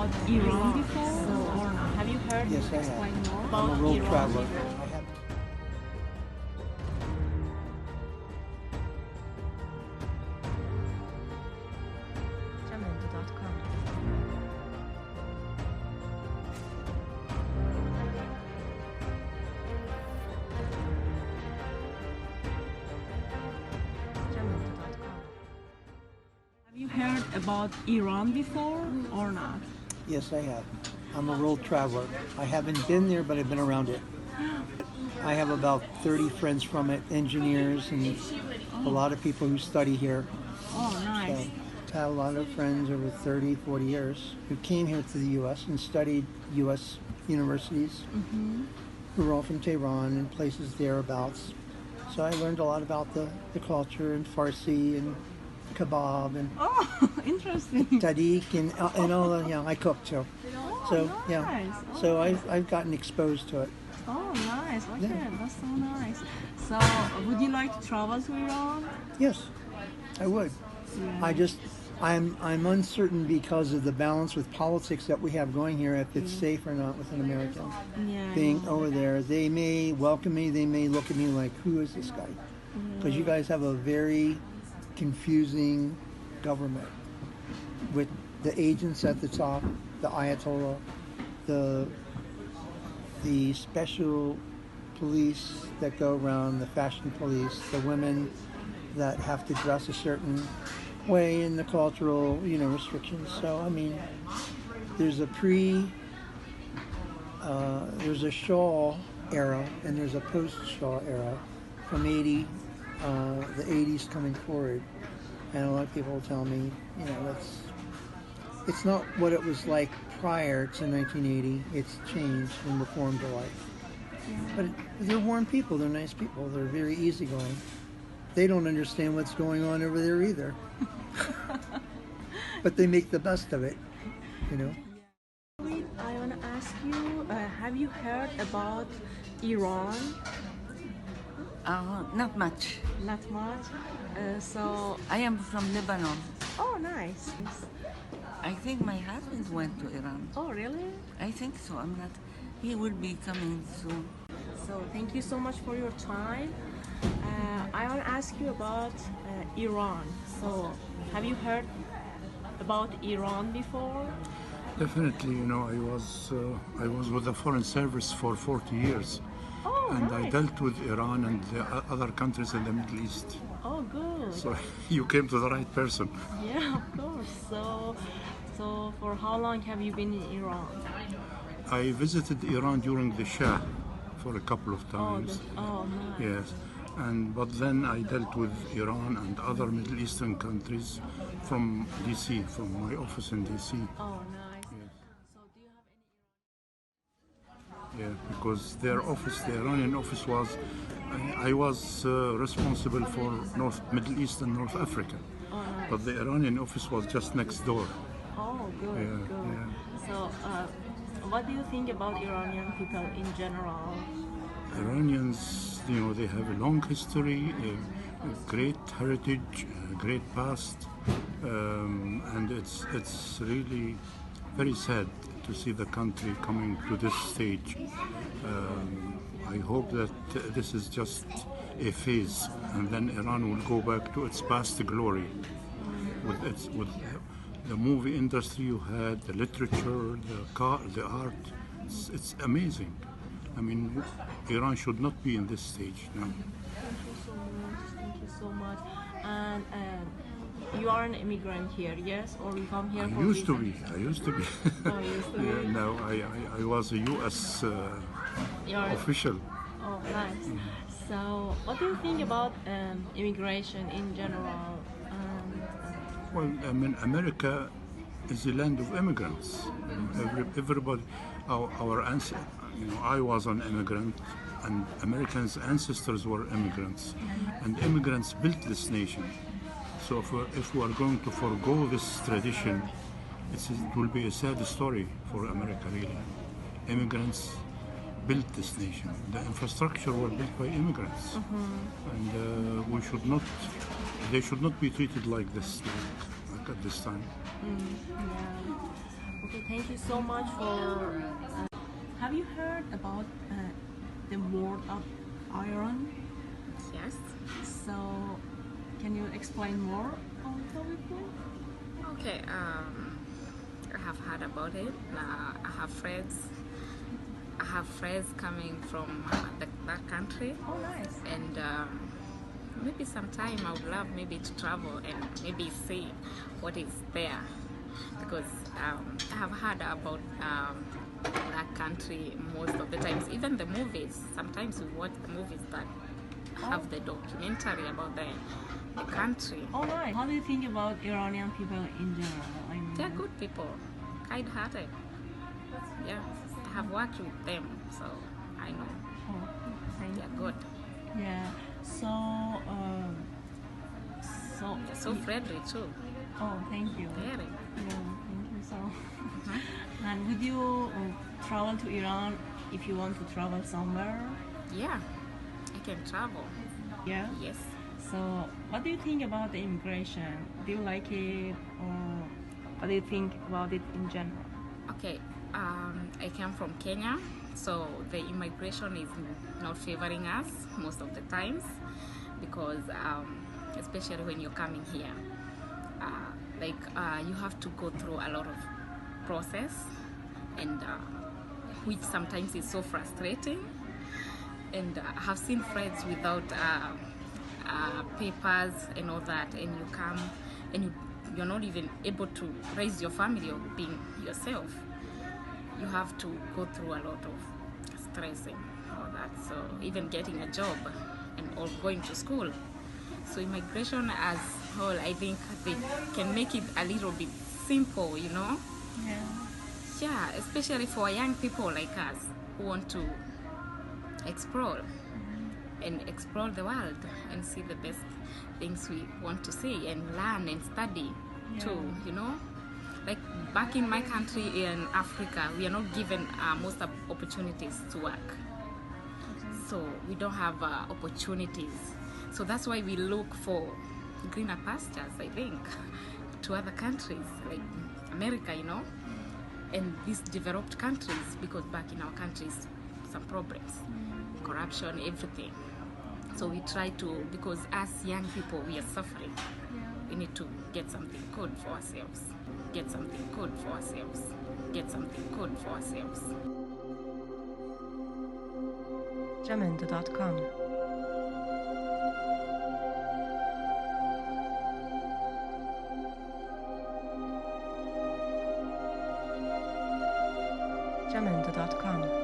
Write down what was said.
about Iran before or not? Have you heard Yes, I have. explain more I'm about a world Iran traveler. before? I have. Documentory.com. Have you heard about Iran before or not? Yes, I have. I'm a world traveler. I haven't been there, but I've been around it. I have about 30 friends from it, engineers, and a lot of people who study here. Oh, So nice. I have a lot of friends over 30, 40 years who came here to the U.S. and studied U.S. universities, who were all from Tehran and places thereabouts. So I learned a lot about the culture and Farsi and kebab and Oh, interesting. tariq and all that. Yeah, I cook too. Oh, So nice. yeah, so I've gotten exposed to it. Oh, nice. Okay, Yeah. that's so nice. So, would you like to travel to Iran? Yes, I would. Yeah. I'm uncertain because of the balance with politics that we have going here, if it's safe or not with an American Yeah. being over there. They may welcome me, they may look at me like, who is this guy? Because you guys have a very confusing government with the agents at the top, the Ayatollah, the special police that go around, the fashion police, the women that have to dress a certain way in the cultural, restrictions. So I mean, there's a there's a Shaw era and there's a post-Shaw era from the 80s coming forward. And a lot of people tell me, it's not what it was like prior to 1980. It's changed and reformed a life. But they're warm people. They're nice people. They're very easygoing. They don't understand what's going on over there either. But they make the best of it, I want to ask you, have you heard about Iran? Not much. Not much. So, I am from Lebanon. oh, nice. I think my husband went to Iran. Oh, really? I think so. I'm not. He will be coming soon. So, thank you so much for your time. I want to ask you about Iran. So, have you heard about Iran before? Definitely, I was with the Foreign Service for 40 years, Oh, and nice. I dealt with Iran and the other countries in the Middle East. Oh, good. So you came to the right person. Yeah, of course. So for how long have you been in Iran? I visited Iran during the Shah for a couple of times. Oh, nice. Yes, but then I dealt with Iran and other Middle Eastern countries from DC, from my office in DC. Oh, nice. Yes. So do you have any Yeah, because their office, the Iranian office I was responsible for Middle East and North Africa. Oh, nice. But the Iranian office was just next door. Oh, good, Yeah, good. yeah. So, what do you think about Iranian people in general? Iranians, they have a long history, a great heritage, a great past, and it's really very sad to see the country coming to this stage. I hope that this is just a phase, and then Iran will go back to its past glory with the movie industry you had, the literature, the art. It's amazing. I mean, Iran should not be in this stage now. Thank you so much. Thank you so much. And you are an immigrant here, yes? Or you come here I for used to business? be. I used to be. Oh, you used to be? Yeah, no, I was a U.S. You're- official. Oh, nice. So, what do you think about immigration in general? Well, I mean, America is a land of immigrants. Everybody, our ancestors, I was an immigrant, and Americans' ancestors were immigrants, and immigrants built this nation. So if we are going to forego this tradition, it will be a sad story for America, really. Immigrants built this nation. The infrastructure was built by immigrants, and they should not be treated like this, like at this time. Yeah. Okay, thank you so much for. Have you heard about the world of iron? Yes. So, can you explain more on the topic, please? Okay. I have heard about it. I have friends. I have friends coming from that country, Oh, nice. and maybe sometime I would love maybe to travel and maybe see what is there, because I have heard about that country most of the times. Even the movies. Sometimes we watch the movies that have the documentary about the country. Oh, nice. How do you think about Iranian people in general? I mean, They're good people, kind-hearted. Yeah, I have worked with them, so I know Oh, thank they're you. good. Yeah. So, They're so friendly too. Oh, thank you. Very. Yeah, thank you. So, and would you travel to Iran if you want to travel somewhere? Yeah, I can travel. Yeah. Yes. So, what do you think about the immigration? Do you like it, or what do you think about it in general? Okay. I came from Kenya, so the immigration is not favoring us most of the times, because especially when you're coming here, you have to go through a lot of process, and which sometimes is so frustrating. And I have seen friends without papers and all that, and you come and you're not even able to raise your family or being yourself. You have to go through a lot of stressing, all that. So even getting a job and or going to school. So immigration as whole, I think they can make it a little bit simple, you know. Yeah. Yeah, especially for young people like us who want to explore and explore the world and see the best things we want to see and learn and study too, you know. Like back in my country in Africa, we are not given most of opportunities to work. So we don't have opportunities. So that's why we look for greener pastures, I think, to other countries like America, you know, and these developed countries, because back in our countries, some problems, corruption, everything. So we try to, because as young people, we are suffering. We need to get something good for ourselves. Get something good for ourselves. Get something good for ourselves. Jamendo.com. Jamendo.com.